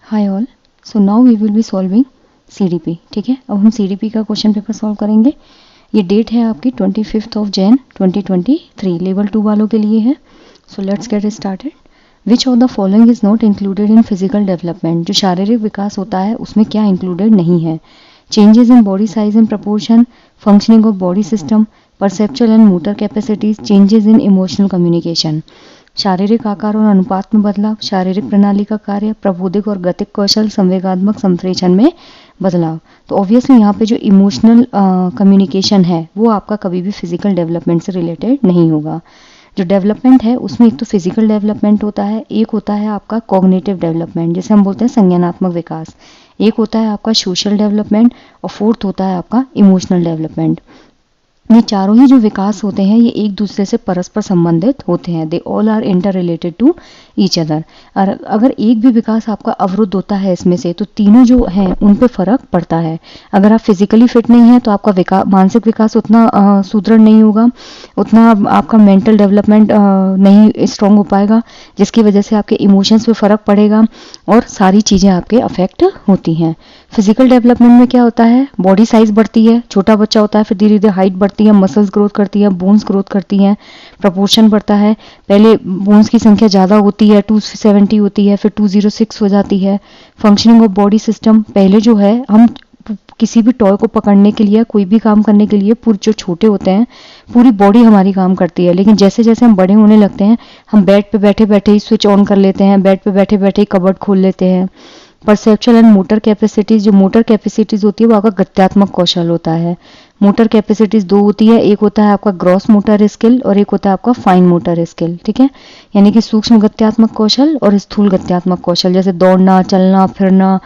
Hi all, so now we will be solving CDP। ठीक है, अब हम CDP का क्वेश्चन पेपर सॉल्व करेंगे। ये डेट है आपकी 25 जैन 2023, लेवल 2 वालों के लिए है। So let's get started. Which of the following is not included in physical development? जो शारीरिक विकास होता है उसमें क्या इंक्लूडेड नहीं है? Changes in body size and proportion, functioning of body system, perceptual and motor capacities, changes in emotional communication. शारीरिक आकार और अनुपात में बदलाव, शारीरिक प्रणाली का कार्य, प्रबोधिक और गतिक कौशल, संवेगात्मक संप्रेषण में बदलाव। तो ऑब्वियसली यहाँ पे जो इमोशनल कम्युनिकेशन है वो आपका कभी भी फिजिकल डेवलपमेंट से रिलेटेड नहीं होगा। जो डेवलपमेंट है उसमें एक तो फिजिकल डेवलपमेंट होता है, एक होता है आपका कॉग्निटिव डेवलपमेंट जिसे हम बोलते हैं संज्ञानात्मक विकास, एक होता है आपका सोशल डेवलपमेंट और फोर्थ होता है आपका इमोशनल डेवलपमेंट। ये चारों ही जो विकास होते हैं ये एक दूसरे से परस्पर संबंधित होते हैं। They all are interrelated to each other. और अगर एक भी विकास आपका अवरुद्ध होता है इसमें से तो तीनों जो हैं उन पे फर्क पड़ता है। अगर आप फिजिकली फिट नहीं है तो आपका मानसिक विकास उतना सुदृढ़ नहीं होगा, उतना आपका मेंटल डेवलपमेंट नहीं स्ट्रांग हो पाएगा, जिसकी वजह से आपके इमोशंस पे फर्क पड़ेगा और सारी चीज़ें आपके अफेक्ट होती हैं। फिजिकल डेवलपमेंट में क्या होता है, बॉडी साइज बढ़ती है, छोटा बच्चा होता है, फिर धीरे धीरे हाइट बढ़ती है, मसल्स ग्रोथ करती है, बोन्स ग्रोथ करती हैं, प्रपोर्शन बढ़ता है। पहले बोन्स की संख्या ज़्यादा होती है, 270 होती है, फिर 206 हो जाती है। फंक्शनिंग ऑफ बॉडी सिस्टम, पहले जो है हम किसी भी टॉय को पकड़ने के लिए, कोई भी काम करने के लिए पूरे जो छोटे होते हैं पूरी बॉडी हमारी काम करती है, लेकिन जैसे जैसे हम बड़े होने लगते हैं हम बेड पे बैठे बैठे ही स्विच ऑन कर लेते हैं, बेड पे बैठे बैठे ही कबर्ड खोल लेते हैं। परसेप्चुअल एंड मोटर कैपेसिटीज, जो मोटर कैपेसिटीज होती है वो आपका गत्यात्मक कौशल होता है। मोटर कैपेसिटीज दो होती है, एक होता है आपका ग्रॉस मोटर स्किल और एक होता है आपका फाइन मोटर स्किल। ठीक है, यानी कि सूक्ष्म गत्यात्मक कौशल और स्थूल गत्यात्मक कौशल, जैसे दौड़ना, चलना फिरना,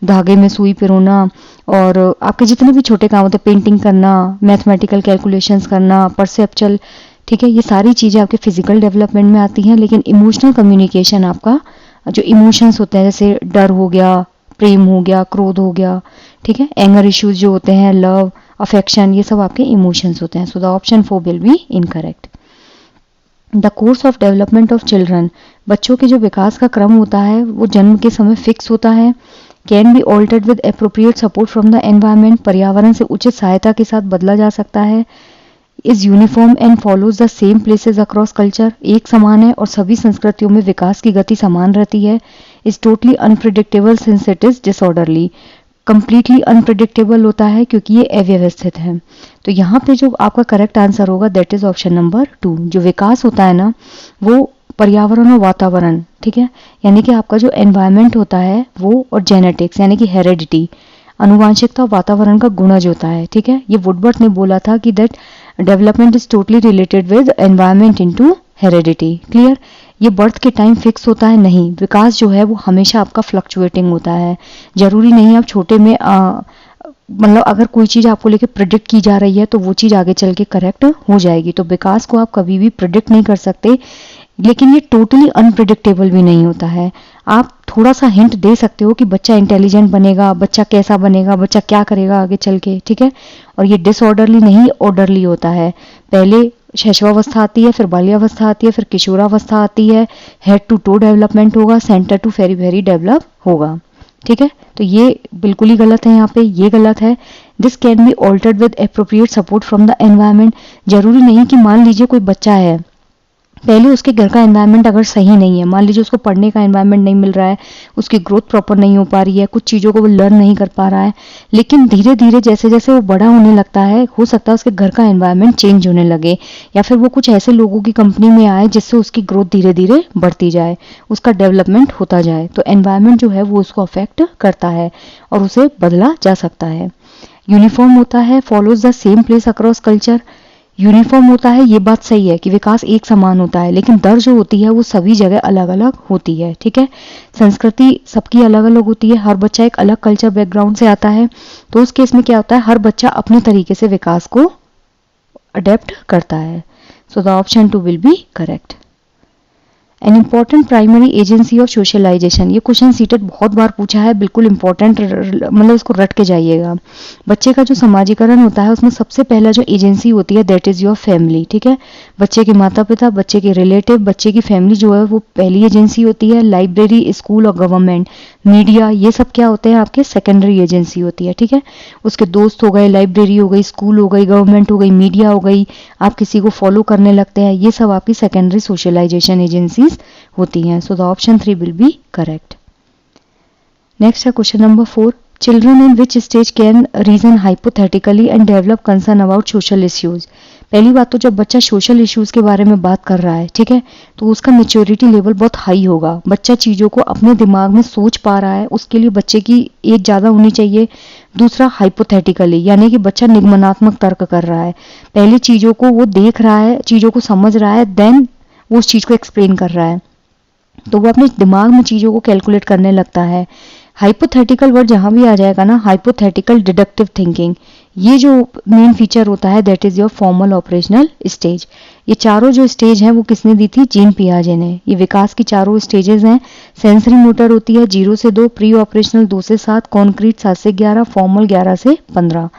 धागे में सुई पिरोना, और आपके जितने भी छोटे काम होते हैं, पेंटिंग करना, मैथमेटिकल कैलकुलेशंस करना, परसेप्चुअल। ठीक है, ये सारी चीज़ें आपके फिजिकल डेवलपमेंट में आती हैं। लेकिन इमोशनल कम्युनिकेशन, आपका जो इमोशंस होते हैं जैसे डर हो गया, प्रेम हो गया, क्रोध हो गया, ठीक है, एंगर इश्यूज जो होते हैं, लव, अफेक्शन, ये सब आपके इमोशंस होते हैं। So the option 4 will be incorrect. The course of development of children, बच्चों के जो विकास का क्रम होता है वो जन्म के समय फिक्स होता है। Can be altered with appropriate support from the environment, पर्यावरण से उचित सहायता के साथ बदला जा सकता है। Is uniform and follows the same places across culture, एक समान है और सभी संस्कृतियों में विकास की गति समान रहती है। Is totally unpredictable since it is disorderly, completely unpredictable होता है क्योंकि ये अव्यवस्थित है। तो यहाँ पे जो आपका करेक्ट आंसर होगा दैट इज ऑप्शन नंबर 2। जो विकास होता है ना वो पर्यावरण और वातावरण, ठीक है, यानी कि आपका जो एनवायरनमेंट होता है वो, और जेनेटिक्स यानी कि हेरेडिटी, अनुवांशिकता, वातावरण का गुणज होता है। ठीक है, ये वुडबर्ट ने बोला था कि that development is totally related with environment into heredity. Clear, ये बर्थ के टाइम फिक्स होता है नहीं, विकास जो है वो हमेशा आपका फ्लक्चुएटिंग होता है। जरूरी नहीं आप छोटे में मतलब अगर कोई चीज़ आपको लेके प्रिडिक्ट की जा रही है तो वो चीज़ आगे चल के करेक्ट हो जाएगी। तो विकास को आप कभी भी प्रिडिक्ट नहीं कर सकते, लेकिन ये टोटली अनप्रिडिक्टेबल भी नहीं होता है। आप थोड़ा सा हिंट दे सकते हो कि बच्चा इंटेलिजेंट बनेगा, बच्चा कैसा बनेगा, बच्चा क्या करेगा आगे चल के। ठीक है, और ये डिसऑर्डरली नहीं ऑर्डरली होता है। पहले शैशवावस्था आती है, फिर बाल्यावस्था आती है, फिर किशोरावस्था आती है, हेड टू टो डेवलपमेंट होगा, centre to very very develop होगा। ठीक है, तो ये बिल्कुल ही गलत है, यहाँ पे ये गलत है। This can be altered with appropriate support from the environment, जरूरी नहीं कि मान लीजिए कोई बच्चा है, पहले उसके घर का एनवायरनमेंट अगर सही नहीं है, मान लीजिए उसको पढ़ने का एनवायरनमेंट नहीं मिल रहा है, उसकी ग्रोथ प्रॉपर नहीं हो पा रही है, कुछ चीज़ों को वो लर्न नहीं कर पा रहा है, लेकिन धीरे धीरे जैसे जैसे वो बड़ा होने लगता है हो सकता है उसके घर का एनवायरनमेंट चेंज होने लगे, या फिर वो कुछ ऐसे लोगों की कंपनी में आए जिससे उसकी ग्रोथ धीरे धीरे बढ़ती जाए, उसका डेवलपमेंट होता जाए। तो एनवायरनमेंट जो है वो उसको अफेक्ट करता है और उसे बदला जा सकता है। यूनिफॉर्म होता है, follows the same place across culture, uniform होता है, ये बात सही है कि विकास एक समान होता है, लेकिन दर जो होती है वो सभी जगह अलग अलग होती है। ठीक है, संस्कृति सबकी अलग अलग होती है, हर बच्चा एक अलग कल्चर बैकग्राउंड से आता है, तो उस केस में क्या होता है हर बच्चा अपने तरीके से विकास को अडेप्ट करता है। So the option 2 will be correct. An important primary agency of socialisation, ये क्वेश्चन सीटेड बहुत बार पूछा है, बिल्कुल इंपॉर्टेंट, मतलब इसको रट के जाइएगा। बच्चे का जो समाजीकरण होता है उसमें सबसे पहला जो एजेंसी होती है दैट इज योर फैमिली, ठीक है। बच्चे के माता पिता, बच्चे के रिलेटिव, बच्चे की फैमिली जो है वो पहली एजेंसी होती है। लाइब्रेरी, स्कूल और गवर्नमेंट, मीडिया, ये सब क्या होते हैं आपके सेकेंडरी एजेंसी होती है, ठीक है। उसके दोस्त हो गए, लाइब्रेरी हो गई, स्कूल हो गई, गवर्नमेंट हो गई, मीडिया हो गई, आप किसी को फॉलो करने लगते हैं, ये सब आपकी सेकेंडरी सोशलाइजेशन एजेंसीज होती हैं। So the option 3 will be correct. Next है question number 4, children in which stage can reason hypothetically and develop concern about social issues. पहली बात तो जब बच्चा सोशल इश्यूज के बारे में बात कर रहा है, ठीक है, तो उसका मेच्योरिटी लेवल बहुत हाई होगा। बच्चा चीज़ों को अपने दिमाग में सोच पा रहा है, उसके लिए बच्चे की एज ज़्यादा होनी चाहिए। दूसरा हाइपोथेटिकली, यानी कि बच्चा निगमनात्मक तर्क कर रहा है, पहले चीज़ों को वो देख रहा है, चीज़ों को समझ रहा है, देन वो उस चीज़ को एक्सप्लेन कर रहा है, तो वो अपने दिमाग में चीज़ों को कैलकुलेट करने लगता है। हाइपोथेटिकल वर्ड जहाँ भी आ जाएगा ना, हाइपोथेटिकल डिडक्टिव थिंकिंग, ये जो मेन फीचर होता है that is your formal operational stage. ये चारों जो स्टेज हैं वो किसने दी थी? जीन पियाजे ने। ये विकास की चारों स्टेजेस हैं। सेंसरी मोटर होती है 0 से 2, प्री ऑपरेशनल 2 से 7, कॉन्क्रीट 7 से 11, फॉर्मल 11 से 15।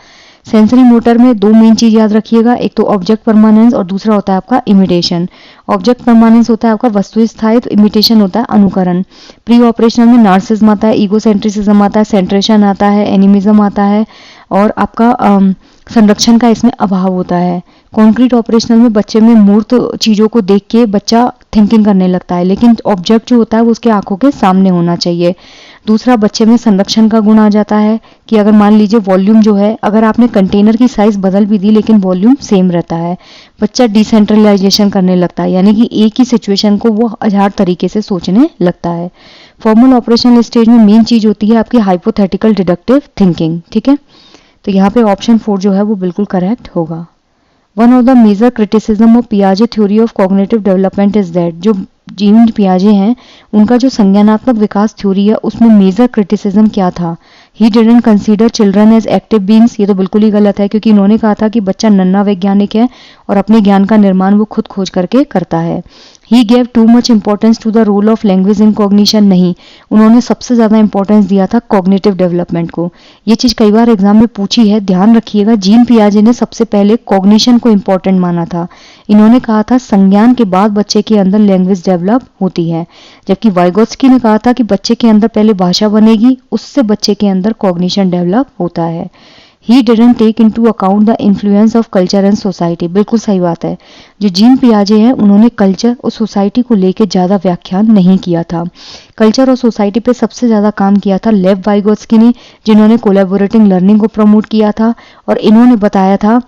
सेंसरी मोटर में दो मेन चीज याद रखिएगा, एक तो ऑब्जेक्ट परमानेंस और दूसरा होता है आपका इमिटेशन। ऑब्जेक्ट परमानेंस होता है आपका वस्तु स्थायित्व, इमिटेशन होता है अनुकरण। प्री ऑपरेशनल में नार्सिज्म आता है, ईगोसेंट्रिसिज्म आता है, सेंट्रेशन आता है, एनिमिज्म आता है और आपका संरक्षण का इसमें अभाव होता है। कॉन्क्रीट ऑपरेशनल में बच्चे में मूर्त चीज़ों को देख के बच्चा थिंकिंग करने लगता है, लेकिन ऑब्जेक्ट जो होता है वो उसके आंखों के सामने होना चाहिए। दूसरा, बच्चे में संरक्षण का गुण आ जाता है कि अगर मान लीजिए वॉल्यूम जो है, अगर आपने कंटेनर की साइज बदल भी दी लेकिन वॉल्यूम सेम रहता है। बच्चा डिसेंट्रलाइजेशन करने लगता है, यानी कि एक ही सिचुएशन को वो हजार तरीके से सोचने लगता है। फॉर्मल ऑपरेशनल स्टेज में मेन चीज होती है आपकी हाइपोथेटिकल डिडक्टिव थिंकिंग, ठीक है। तो यहाँ पे ऑप्शन 4 जो है वो बिल्कुल करेक्ट होगा। One of the major criticism of पियाजे theory of cognitive development is that, जो जीन पियाजे हैं उनका जो संज्ञानात्मक विकास थ्योरी है उसमें मेजर क्रिटिसिज्म क्या था? He didn't consider children as active beings. ये तो बिल्कुल ही गलत है, क्योंकि इन्होंने कहा था कि बच्चा नन्हा वैज्ञानिक है और अपने ज्ञान का निर्माण वो खुद खोज करके करता है। He gave too much importance to the role of language in cognition. नहीं, उन्होंने सबसे ज्यादा इंपॉर्टेंस दिया था कॉग्निटिव डेवलपमेंट को। ये चीज कई बार एग्जाम में पूछी है, ध्यान रखिएगा। जीन पियाजे ने सबसे पहले कॉग्निशन को इंपॉर्टेंट माना था। इन्होंने कहा था संज्ञान के बाद बच्चे के अंदर लैंग्वेज डेवलप होती है, जबकि वाइगोत्स्की ने कहा था कि बच्चे के अंदर पहले भाषा बनेगी, उससे बच्चे के अंदर कॉग्निशन डेवलप होता है। He didn't take into account the influence of culture and society. बिल्कुल सही बात है, जो जीन पियाजे हैं उन्होंने कल्चर और सोसाइटी को लेकर ज्यादा व्याख्यान नहीं किया था। कल्चर और सोसाइटी पे सबसे ज्यादा काम किया था लेव वाइगोत्स्की ने, जिन्होंने कोलैबोरेटिंग लर्निंग को प्रमोट किया था और इन्होंने बताया था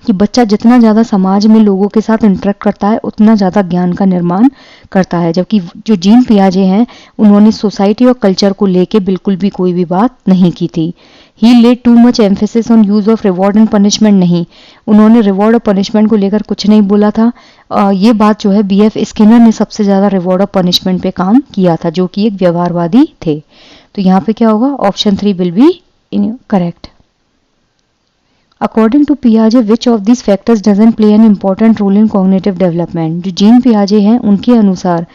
कि बच्चा जितना ज़्यादा समाज में लोगों के साथ इंटरेक्ट करता है उतना ज़्यादा ज्ञान का निर्माण करता है। जबकि जो जीन पियाजे हैं उन्होंने सोसाइटी और कल्चर को लेके बिल्कुल भी कोई भी बात नहीं की थी। He laid too much emphasis on use of reward and punishment. नहीं, उन्होंने रिवॉर्ड और पनिशमेंट को लेकर कुछ नहीं बोला था। ये बात जो है BF स्किनर ने सबसे ज़्यादा रिवॉर्ड और पनिशमेंट पे काम किया था, जो कि एक व्यवहारवादी थे। तो यहाँ पे क्या होगा? Option 3 will be correct. According to Piaget, which of these factors doesn't play an important role in cognitive development? जो जीन पियाजे हैं उनके अनुसार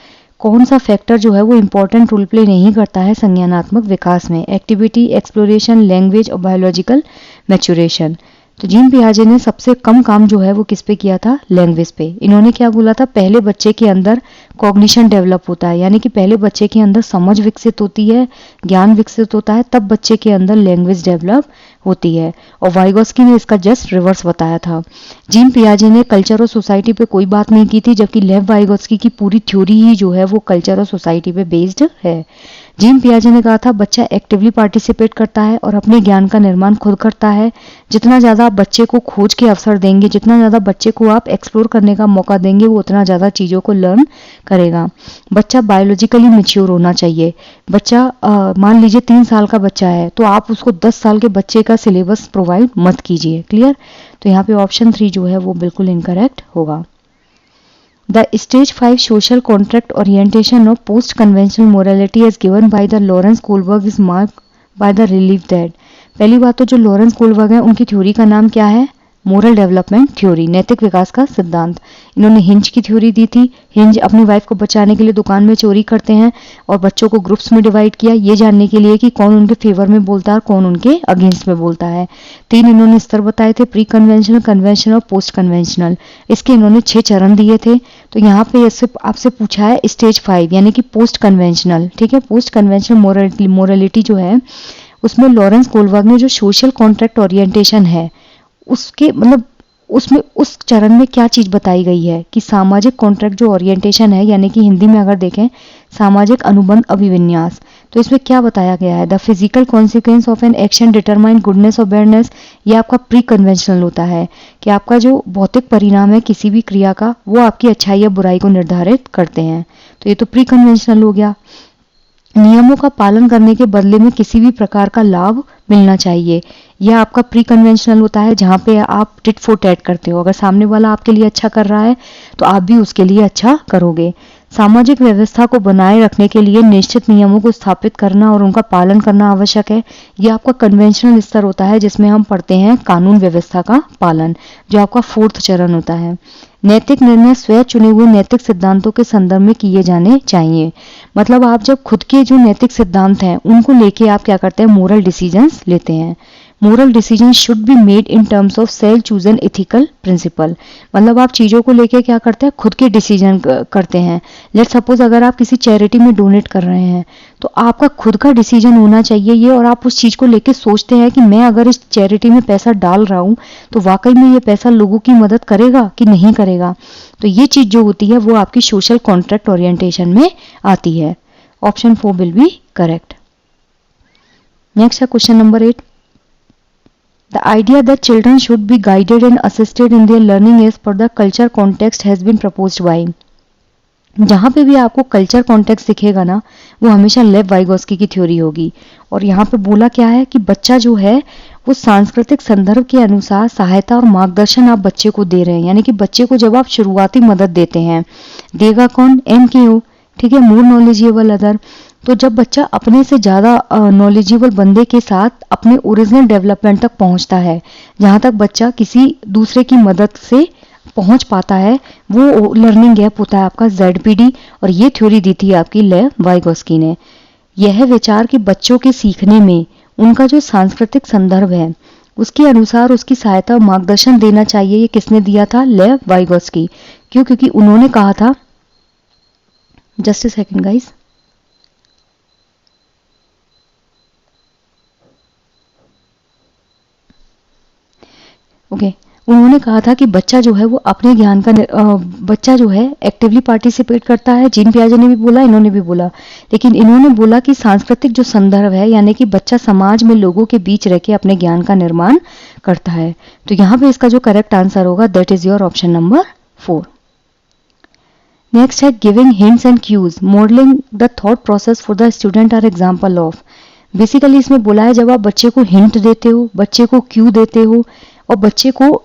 कौन सा फैक्टर जो है वो इंपॉर्टेंट रोल प्ले नहीं करता है संज्ञानात्मक विकास में? एक्टिविटी, एक्सप्लोरेशन, लैंग्वेज और बायोलॉजिकल मैच्योरेशन। तो जीन पियाजे ने सबसे कम काम जो है वो किस पे किया था? लैंग्वेज पे। इन्होंने क्या बोला था? पहले बच्चे के अंदर कॉग्निशन डेवलप होता है, यानी कि पहले बच्चे के अंदर समझ विकसित होती है, ज्ञान विकसित होता है, तब बच्चे के अंदर लैंग्वेज डेवलप होती है। और वाइगोत्स्की ने इसका जस्ट रिवर्स बताया था। जीन पियाजे ने कल्चर और सोसाइटी पे कोई बात नहीं की थी, जबकि लेव वाइगोत्स्की की पूरी थ्योरी ही जो है वो कल्चर और सोसाइटी पे बेस्ड है। जीन पियाजे ने कहा था बच्चा एक्टिवली पार्टिसिपेट करता है और अपने ज्ञान का निर्माण खुद करता है। जितना ज़्यादा आप बच्चे को खोज के अवसर देंगे, जितना ज़्यादा बच्चे को आप एक्सप्लोर करने का मौका देंगे, वो उतना ज़्यादा चीज़ों को लर्न करेगा। बच्चा बायोलॉजिकली मैच्योर होना चाहिए। बच्चा मान लीजिए 3 साल का बच्चा है तो आप उसको 10 साल के बच्चे का सिलेबस प्रोवाइड मत कीजिए। क्लियर? तो यहाँ पे ऑप्शन 3 जो है वो बिल्कुल इनकरेक्ट होगा। The stage 5 social contract orientation of post-conventional morality as given by the Lawrence Kohlberg is marked by the relief that। पहली बात तो जो लॉरेंस कोलबर्ग है उनकी थ्योरी का नाम क्या है? मोरल डेवलपमेंट थ्योरी, नैतिक विकास का सिद्धांत। इन्होंने हिंज की थ्योरी दी थी। हिंज अपनी वाइफ को बचाने के लिए दुकान में चोरी करते हैं और बच्चों को ग्रुप्स में डिवाइड किया, ये जानने के लिए कि कौन उनके फेवर में बोलता है और कौन उनके अगेंस्ट में बोलता है। 3 इन्होंने स्तर बताए थे, प्री कन्वेंशनल, कन्वेंशनल और पोस्ट कन्वेंशनल। इसके इन्होंने 6 चरण दिए थे। तो यहाँ पे आपसे पूछा है स्टेज 5 यानी कि पोस्ट कन्वेंशनल। ठीक है, पोस्ट कन्वेंशनल मोरलिटी जो है उसमें लॉरेंस कोलबर्ग ने जो सोशल कॉन्ट्रैक्ट ओरिएंटेशन है उसके मतलब उसमें उस चरण में क्या चीज बताई गई है कि सामाजिक कॉन्ट्रैक्ट जो ओरिएंटेशन है, यानी कि हिंदी में अगर देखें सामाजिक अनुबंध अभिविन्यास, तो इसमें क्या बताया गया है, the physical consequence of an action determine goodness और बैडनेस। ये आपका प्री कन्वेंशनल होता है कि आपका जो भौतिक परिणाम है किसी भी क्रिया का वो आपकी अच्छाई या बुराई को निर्धारित करते हैं। तो ये तो प्री कन्वेंशनल हो गया। नियमों का पालन करने के बदले में किसी भी प्रकार का लाभ मिलना चाहिए, यह आपका प्री कन्वेंशनल होता है, जहां पे आप टिट फॉर टैट करते हो। अगर सामने वाला आपके लिए अच्छा कर रहा है तो आप भी उसके लिए अच्छा करोगे। सामाजिक व्यवस्था को बनाए रखने के लिए निश्चित नियमों को स्थापित करना और उनका पालन करना आवश्यक है। यह आपका कन्वेंशनल स्तर होता है जिसमें हम पढ़ते हैं कानून व्यवस्था का पालन, जो आपका 4th चरण होता है। नैतिक निर्णय स्वयं चुने हुए नैतिक सिद्धांतों के संदर्भ में किए जाने चाहिए। मतलब आप जब खुद के जो नैतिक सिद्धांत हैं उनको लेके आप क्या करते हैं, मोरल डिसीजंस लेते हैं। Moral decision should be made in terms of self chosen ethical principle. मतलब आप चीजों को लेके क्या करते हैं, खुद के डिसीजन करते हैं। लेट सपोज अगर आप किसी चैरिटी में डोनेट कर रहे हैं तो आपका खुद का डिसीजन होना चाहिए ये, और आप उस चीज को लेके सोचते हैं कि मैं अगर इस चैरिटी में पैसा डाल रहा हूं तो वाकई में ये पैसा लोगों की मदद करेगा कि नहीं करेगा। तो ये चीज जो होती है वो आपकी सोशल कॉन्ट्रैक्ट ओरिएंटेशन में आती है। Option 4 will be correct. Next है question number 8। The idea that children should be guided and assisted in their learning as per the culture context has been proposed by। जहां पे भी आपको culture context दिखेगा ना वो हमेशा लेव वाइगोस्की की थ्योरी होगी। और यहाँ पे बोला क्या है कि बच्चा जो है वो सांस्कृतिक संदर्भ के अनुसार सहायता और मार्गदर्शन आप बच्चे को दे रहे हैं। यानी कि बच्चे को जब आप शुरुआती मदद देते हैं, देगा कौन, MKO, ठीक है, मोर नॉलेजेबल अदर। तो जब बच्चा अपने से ज़्यादा नॉलेजेबल बंदे के साथ अपने ओरिजिनल डेवलपमेंट तक पहुंचता है, जहां तक बच्चा किसी दूसरे की मदद से पहुंच पाता है, वो लर्निंग गैप होता है आपका ZPD। और ये थ्योरी दी थी आपकी लेव वाइगोस्की ने। यह विचार कि बच्चों के सीखने में उनका जो सांस्कृतिक संदर्भ है उसके अनुसार उसकी सहायता और मार्गदर्शन देना चाहिए, ये किसने दिया था, लेव वाइगोस्की। क्यों, क्योंकि उन्होंने कहा था, just a second guys, okay उन्होंने कहा था कि बच्चा जो है वो अपने ज्ञान का बच्चा जो है एक्टिवली पार्टिसिपेट करता है। जीन पियाजे ने भी बोला, इन्होंने भी बोला, लेकिन इन्होंने बोला कि सांस्कृतिक जो संदर्भ है यानी कि बच्चा समाज में लोगों के बीच रह के अपने ज्ञान का निर्माण करता है। तो यहाँ पे इसका जो करेक्ट आंसर होगा that is your option number 4। Next है giving hints and cues, modelling the thought process for the student are example of. Basically इसमें बोला है जब आप बच्चे को हिंट देते हो, बच्चे को क्यू देते हो और बच्चे को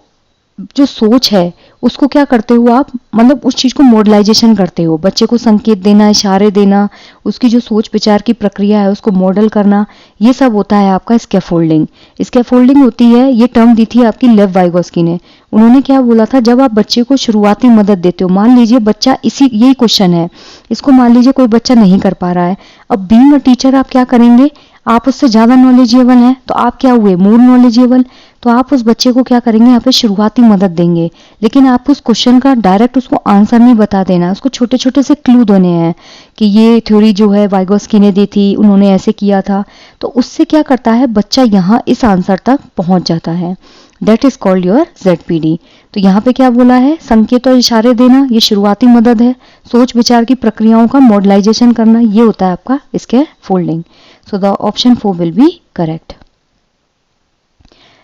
जो सोच है उसको क्या करते हो आप, मतलब उस चीज को मॉडलाइजेशन करते हो। बच्चे को संकेत देना, इशारे देना, उसकी जो सोच विचार की प्रक्रिया है उसको मॉडल करना, ये सब होता है आपका स्कैफोल्डिंग। स्कैफोल्डिंग होती है, ये टर्म दी थी आपकी लेव वाइगोस्की ने। उन्होंने क्या बोला था, जब आप बच्चे को शुरुआती मदद देते हो, मान लीजिए बच्चा यही क्वेश्चन है, इसको मान लीजिए कोई बच्चा नहीं कर पा रहा है। अब बीइंग अ टीचर आप क्या करेंगे, आप उससे ज्यादा नॉलेजेबल हैं तो आप क्या हुए, मोर नॉलेजेबल। तो आप उस बच्चे को क्या करेंगे, यहाँ पे शुरुआती मदद देंगे, लेकिन आप उस क्वेश्चन का डायरेक्ट उसको आंसर नहीं बता देना, उसको छोटे छोटे से क्लू देने हैं कि ये थ्योरी जो है वाइगोस्की ने दी थी, उन्होंने ऐसे किया था। तो उससे क्या करता है बच्चा यहाँ इस आंसर तक पहुंच जाता है। That is called your ZPD। तो यहाँ पे क्या बोला है, संकेत और इशारे देना, ये शुरुआती मदद है। सोच विचार की प्रक्रियाओं का मॉडलाइजेशन करना, ये होता है आपका इसके folding. So the option 4 will be correct.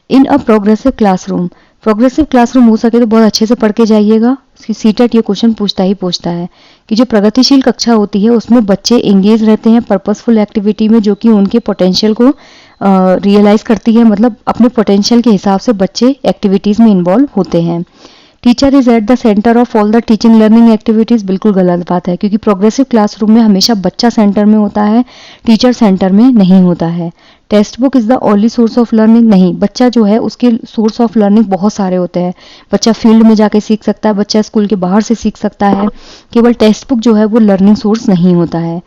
In a progressive classroom, progressive classroom हो सके तो बहुत अच्छे से पढ़ के जाइएगा, सीटेट ये क्वेश्चन पूछता ही पूछता है कि जो प्रगतिशील कक्षा होती है उसमें बच्चे एंगेज रहते हैं पर्पसफुल एक्टिविटी में जो कि उनके पोटेंशियल को रियलाइज करती है, मतलब अपने पोटेंशियल के हिसाब से बच्चे एक्टिविटीज में इन्वॉल्व होते हैं। Teacher is at the centre of all the teaching learning activities, बिल्कुल गलत बात है, क्योंकि प्रोग्रेसिव क्लासरूम में हमेशा बच्चा सेंटर में होता है, टीचर सेंटर में नहीं होता है। Text book is the only source of learning, नहीं, बच्चा जो है उसके सोर्स ऑफ लर्निंग बहुत सारे होते हैं। बच्चा फील्ड में जाके सीख सकता है, बच्चा स्कूल के बाहर से सीख सकता है, केवल टेक्स्ट बुक जो है वो लर्निंग सोर्स नहीं होता है।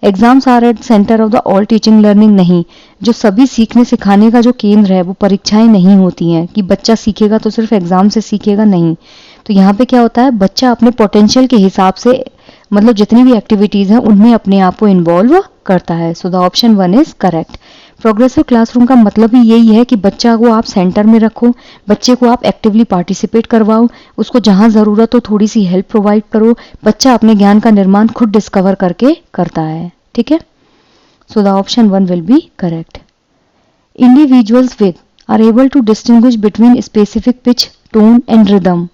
Exams are at centre of the all teaching learning, नहीं, जो सभी सीखने सिखाने का जो केंद्र है वो परीक्षाएं नहीं होती हैं कि बच्चा सीखेगा तो सिर्फ एग्जाम से सीखेगा, नहीं। तो यहाँ पे क्या होता है, बच्चा अपने पोटेंशियल के हिसाब से मतलब जितनी भी एक्टिविटीज़ हैं उनमें अपने आप को इन्वॉल्व करता है। So the option 1 is correct. Progressive classroom का मतलब ही यही है कि बच्चा को आप सेंटर में रखो, बच्चे को आप एक्टिवली पार्टिसिपेट करवाओ, उसको जहां ज़रूरत हो थोड़ी सी हेल्प प्रोवाइड करो, बच्चा अपने ज्ञान का निर्माण खुद डिस्कवर करके करता है, ठीक है। So the option 1 will be correct. Individuals with are able to distinguish between specific pitch, tone and rhythm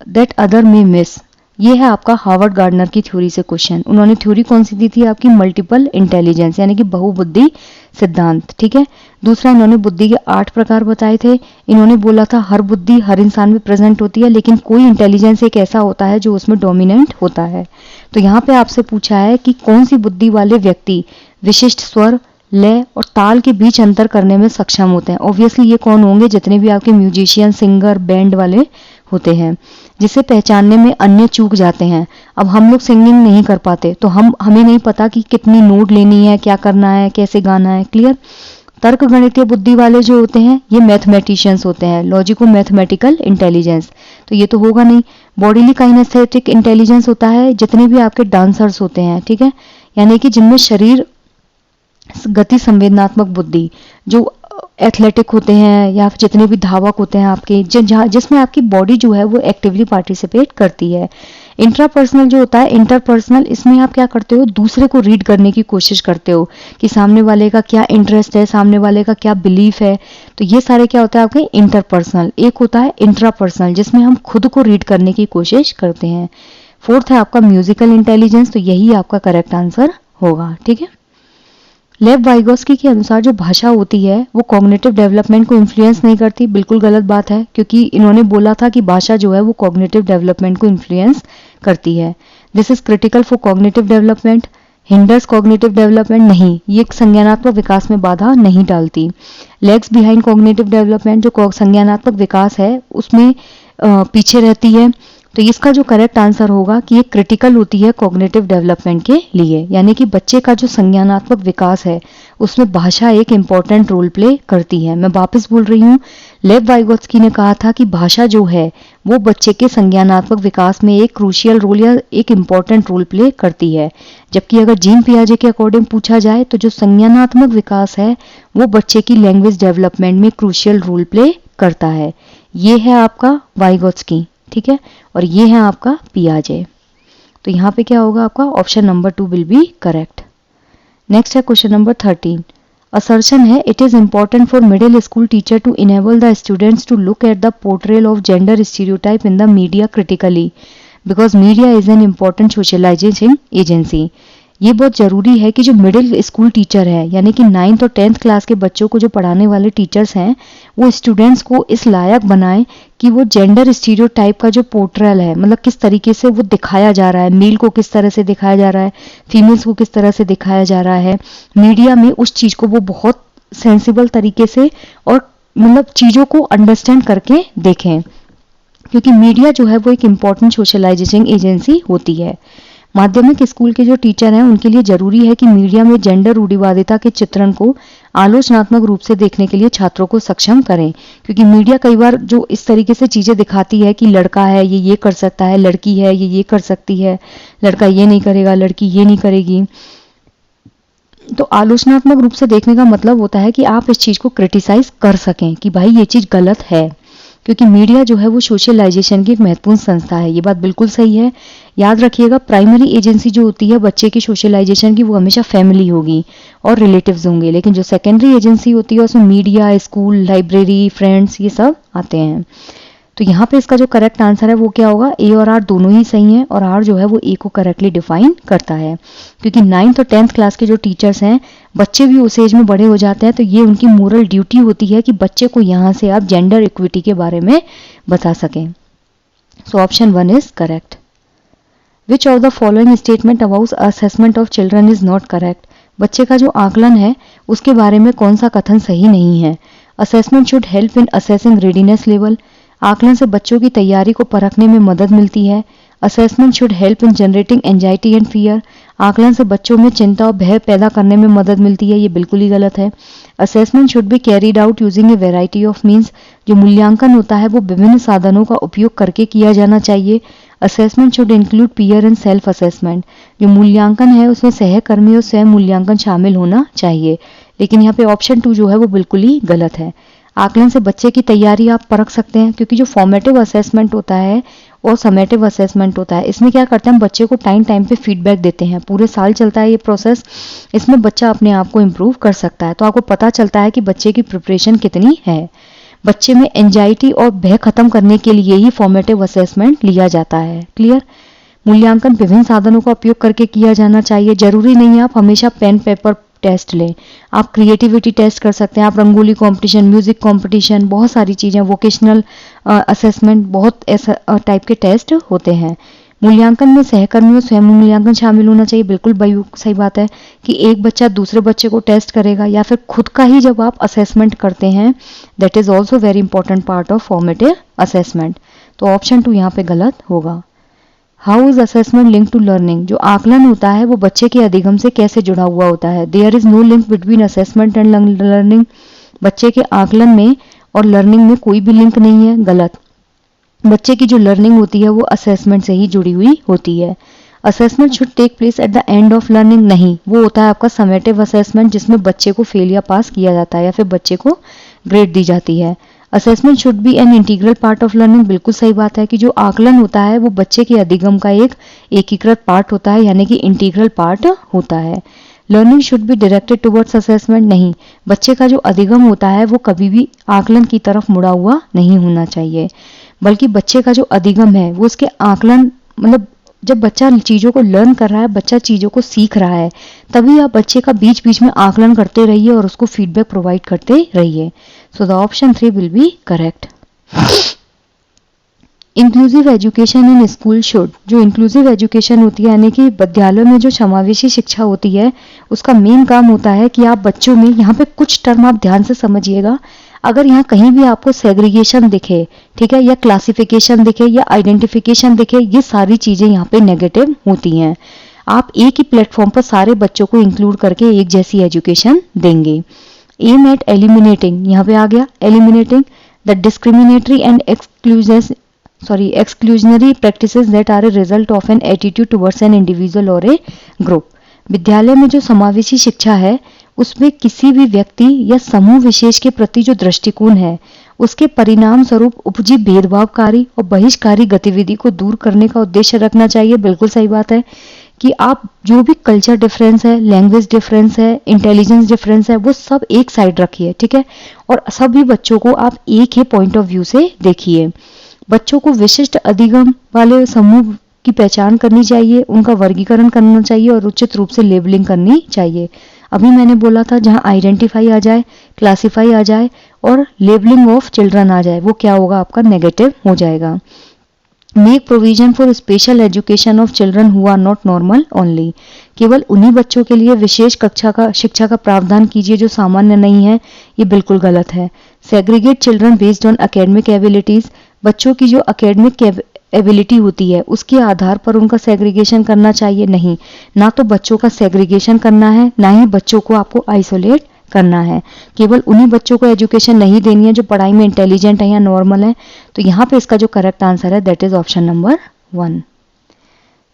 that other may miss, ये है आपका हार्वर्ड गार्डनर की थ्योरी से क्वेश्चन। उन्होंने थ्योरी कौन सी दी थी आपकी, मल्टीपल इंटेलिजेंस यानी कि बहुबुद्धि सिद्धांत, ठीक है। दूसरा इन्होंने बुद्धि के 8 प्रकार बताए थे। इन्होंने बोला था हर बुद्धि हर इंसान में प्रेजेंट होती है, लेकिन कोई इंटेलिजेंस एक ऐसा होता है जो उसमें डोमिनेंट होता है। तो यहाँ पे आपसे पूछा है कि कौन सी बुद्धि वाले व्यक्ति विशिष्ट स्वर, लय और ताल के बीच अंतर करने में सक्षम होते हैं। ऑब्वियसली ये कौन होंगे, जितने भी आपके म्यूजिशियन, सिंगर, बैंड वाले होते हैं, जिसे पहचानने में अन्य चूक जाते हैं। अब हम लोग सिंगिंग नहीं कर पाते तो हमें नहीं पता कि कितनी नोट लेनी है, क्या करना है, कैसे गाना है, क्लियर। तर्क गणितीय बुद्धि वाले जो होते हैं ये मैथमेटिशियंस होते हैं, लॉजिको मैथमेटिकल इंटेलिजेंस, तो ये तो होगा नहीं। बॉडीली काइनेस्थेटिक इंटेलिजेंस होता है जितने भी आपके डांसर्स होते हैं, ठीक है, यानी कि जिनमें शरीर गति संवेदनात्मक बुद्धि, जो एथलेटिक होते हैं या फिर जितने भी धावक होते हैं आपके, जिसमें आपकी बॉडी जो है वो एक्टिवली पार्टिसिपेट करती है। इंट्रापर्सनल जो होता है, इंटरपर्सनल, इसमें आप क्या करते हो, दूसरे को रीड करने की कोशिश करते हो कि सामने वाले का क्या इंटरेस्ट है, सामने वाले का क्या बिलीफ है। तो ये सारे क्या होता है आपके इंटरपर्सनल। एक होता है इंट्रापर्सनल जिसमें हम खुद को रीड करने की कोशिश करते हैं। फोर्थ है आपका म्यूजिकल इंटेलिजेंस, तो यही आपका करेक्ट आंसर होगा, ठीक है। लेव वाइगोस्की के अनुसार जो भाषा होती है वो कॉग्निटिव डेवलपमेंट को इन्फ्लुएंस नहीं करती, बिल्कुल गलत बात है, क्योंकि इन्होंने बोला था कि भाषा जो है वो कॉग्निटिव डेवलपमेंट को इन्फ्लुएंस करती है। This is critical for cognitive development, hinders cognitive development, नहीं, ये संज्ञानात्मक विकास में बाधा नहीं डालती। लेग्स बिहाइंड कॉग्निटिव डेवलपमेंट, जो संज्ञानात्मक विकास है उसमें पीछे रहती है। तो इसका जो करेक्ट आंसर होगा कि ये क्रिटिकल होती है कॉग्निटिव डेवलपमेंट के लिए, यानी कि बच्चे का जो संज्ञानात्मक विकास है उसमें भाषा एक इंपॉर्टेंट रोल प्ले करती है। मैं वापस बोल रही हूँ, लेव वाइगोत्स्की ने कहा था कि भाषा जो है वो बच्चे के संज्ञानात्मक विकास में एक क्रूशियल रोल या एक इंपॉर्टेंट रोल प्ले करती है। जबकि अगर जीन पियाजे के अकॉर्डिंग पूछा जाए तो जो संज्ञानात्मक विकास है वो बच्चे की लैंग्वेज डेवलपमेंट में क्रूशियल रोल प्ले करता है। ये है आपका वाइगोत्स्की, ठीक है, और ये है आपका पियाजे। तो यहाँ पे क्या होगा आपका option number 2 will be correct. Next है क्वेश्चन नंबर 13। असर्शन है, it is important for middle school teacher to enable the students to look at the portrayal of gender stereotype in the media critically because media is an important socialisation agency. ये बहुत ज़रूरी है कि जो middle school teacher है यानी कि 9th और 10th क्लास के बच्चों को जो पढ़ाने वाले टीचर्स हैं वो स्टूडेंट्स को इस लायक बनाएं कि वो जेंडर स्टीरियोटाइप का जो पोर्ट्रेल है, मतलब किस तरीके से वो दिखाया जा रहा है, मेल को किस तरह से दिखाया जा रहा है, फीमेल्स को किस तरह से दिखाया जा रहा है मीडिया में, उस चीज़ को वो बहुत सेंसिबल तरीके से और मतलब चीज़ों को अंडरस्टैंड करके देखें, क्योंकि मीडिया जो है वो एक इम्पॉर्टेंट सोशलाइजेशन एजेंसी होती है। माध्यमिक स्कूल के जो टीचर हैं उनके लिए जरूरी है कि मीडिया में जेंडर रूढ़िवादिता के चित्रण को आलोचनात्मक रूप से देखने के लिए छात्रों को सक्षम करें, क्योंकि मीडिया कई बार जो इस तरीके से चीजें दिखाती है कि लड़का है ये कर सकता है, लड़की है ये कर सकती है, लड़का ये नहीं करेगा, लड़की ये नहीं करेगी। तो आलोचनात्मक रूप से देखने का मतलब होता है कि आप इस चीज को क्रिटिसाइज कर सकें कि भाई ये चीज गलत है, क्योंकि मीडिया जो है वो सोशलाइजेशन की एक महत्वपूर्ण संस्था है। ये बात बिल्कुल सही है, याद रखिएगा। प्राइमरी एजेंसी जो होती है बच्चे की सोशलाइजेशन की वो हमेशा फैमिली होगी और रिलेटिव्स होंगे, लेकिन जो सेकेंडरी एजेंसी होती है उसमें मीडिया, स्कूल, लाइब्रेरी, फ्रेंड्स ये सब आते हैं। तो यहाँ पे इसका जो करेक्ट आंसर है वो क्या होगा, ए और आर दोनों ही सही हैं और आर जो है वो ए को करेक्टली डिफाइन करता है, क्योंकि 9th और 10th क्लास के जो टीचर्स हैं बच्चे भी उस एज में बड़े हो जाते हैं, तो ये उनकी मोरल ड्यूटी होती है कि बच्चे को यहाँ से आप जेंडर इक्विटी के बारे में बता सकें। So option 1 is correct. Which of the following statement about assessment of children is not correct. बच्चे का जो आकलन है उसके बारे में कौन सा कथन सही नहीं है. Assessment should help in assessing readiness level. आकलन से बच्चों की तैयारी को परखने में मदद मिलती है. Assessment should help in generating anxiety and fear. आकलन से बच्चों में चिंता और भय पैदा करने में मदद मिलती है. ये बिल्कुल ही गलत है. Assessment should be carried out using a variety of means. जो मूल्यांकन होता है वो विभिन्न साधनों का उपयोग करके किया जाना चाहिए. Assessment should include peer and self assessment. जो मूल्यांकन है उसमें सहकर्मी और स्वयं मूल्यांकन शामिल होना चाहिए. लेकिन यहाँ पे ऑप्शन 2 जो है वो बिल्कुल ही गलत है. आकलन से बच्चे की तैयारी आप परख सकते हैं, क्योंकि जो फॉर्मेटिव असेसमेंट होता है और समेटिव असेसमेंट होता है, इसमें क्या करते हैं हम बच्चे को टाइम टाइम पे फीडबैक देते हैं. पूरे साल चलता है ये प्रोसेस. इसमें बच्चा अपने आप को इम्प्रूव कर सकता है. तो आपको पता चलता है कि बच्चे की प्रिपरेशन कितनी है. बच्चे में एंजाइटी और भय खत्म करने के लिए ही फॉर्मेटिव असेसमेंट लिया जाता है. क्लियर. मूल्यांकन विभिन्न साधनों का उपयोग करके किया जाना चाहिए. जरूरी नहीं है आप हमेशा पेन पेपर टेस्ट लें. आप क्रिएटिविटी टेस्ट कर सकते हैं. आप रंगोली कंपटीशन, म्यूजिक कंपटीशन, बहुत सारी चीज़ें, वोकेशनल असेसमेंट, बहुत ऐसा टाइप के टेस्ट होते हैं. मूल्यांकन में सहकर्मियों स्वयं मूल्यांकन शामिल होना चाहिए. बिल्कुल सही बात है कि एक बच्चा दूसरे बच्चे को टेस्ट करेगा या फिर खुद का ही जब आप असेसमेंट करते हैं, that is also very important part of formative assessment. तो ऑप्शन 2 यहाँ पे गलत होगा. How is assessment link to learning. जो आकलन होता है वो बच्चे के अधिगम से कैसे जुड़ा हुआ होता है. There is no link between assessment and learning. बच्चे के आकलन में और लर्निंग में कोई भी लिंक नहीं है. गलत. बच्चे की जो लर्निंग होती है वो असेसमेंट से ही जुड़ी हुई होती है. Assessment should take place at the end of learning. नहीं, वो होता है आपका समेटिव असेसमेंट, जिसमें बच्चे को फेल या पास किया जाता है या फिर बच्चे को ग्रेड दी जाती है. Assessment should be an integral part of learning. बिल्कुल सही बात है कि जो आकलन होता है वो बच्चे के अधिगम का एक एकीकृत पार्ट होता है, यानी कि इंटीग्रल पार्ट होता है. Learning should be directed towards assessment. नहीं, बच्चे का जो अधिगम होता है वो कभी भी आकलन की तरफ मुड़ा हुआ नहीं होना चाहिए, बल्कि बच्चे का जो अधिगम है वो उसके आकलन, मतलब जब बच्चा चीज़ों को लर्न कर रहा है, बच्चा चीज़ों को सीख रहा है, तभी आप बच्चे का बीच बीच में आकलन करते रहिए और उसको फीडबैक प्रोवाइड करते रहिए. सो the option 3 will be correct. Inclusive education in school should. जो इंक्लूसिव एजुकेशन होती है, यानी कि विद्यालयों में जो समावेशी शिक्षा होती है, उसका मेन काम होता है कि आप बच्चों में, यहाँ पे कुछ टर्म आप ध्यान से समझिएगा. अगर यहाँ कहीं भी आपको सेग्रीगेशन दिखे, ठीक है, या क्लासिफिकेशन दिखे या आइडेंटिफिकेशन दिखे, ये सारी चीजें यहाँ पे नेगेटिव होती हैं. आप एक ही प्लेटफॉर्म पर सारे बच्चों को इंक्लूड करके एक जैसी एजुकेशन देंगे. एम एट एलिमिनेटिंग, यहाँ पे आ गया eliminating the discriminatory and exclusionary practices that are a result of an attitude towards an individual or a group. विद्यालय में जो समावेशी शिक्षा है उसमें किसी भी व्यक्ति या समूह विशेष के प्रति जो दृष्टिकोण है उसके परिणाम स्वरूप उपजी भेदभावकारी और बहिष्कारी गतिविधि को दूर करने का उद्देश्य रखना चाहिए. बिल्कुल सही बात है कि आप जो भी कल्चर डिफरेंस है, लैंग्वेज डिफरेंस है, इंटेलिजेंस डिफरेंस है, वो सब एक साइड रखिए, ठीक है, और सभी बच्चों को आप एक ही पॉइंट ऑफ व्यू से देखिए. बच्चों को विशिष्ट अधिगम वाले समूह की पहचान करनी चाहिए, उनका वर्गीकरण करना चाहिए और उचित रूप से लेबलिंग करनी चाहिए. अभी मैंने बोला था जहां आइडेंटिफाई आ जाए, क्लासिफाई आ जाए और लेबलिंग ऑफ चिल्ड्रन आ जाए, वो क्या होगा, आपका नेगेटिव हो जाएगा. Make provision for special education of children who are not normal only. केवल उन्हीं बच्चों के लिए विशेष शिक्षा का प्रावधान कीजिए जो सामान्य नहीं है. ये बिल्कुल गलत है. Segregate children based on academic abilities. बच्चों की जो एकेडमिक एबिलिटी होती है उसके आधार पर उनका सेग्रीगेशन करना चाहिए. नहीं, ना तो बच्चों का सेग्रीगेशन करना है, ना ही बच्चों को आपको आइसोलेट करना है. केवल उन्हीं बच्चों को एजुकेशन नहीं देनी है जो पढ़ाई में इंटेलिजेंट है या नॉर्मल है. तो यहाँ पे इसका जो करेक्ट आंसर है that is option number 1.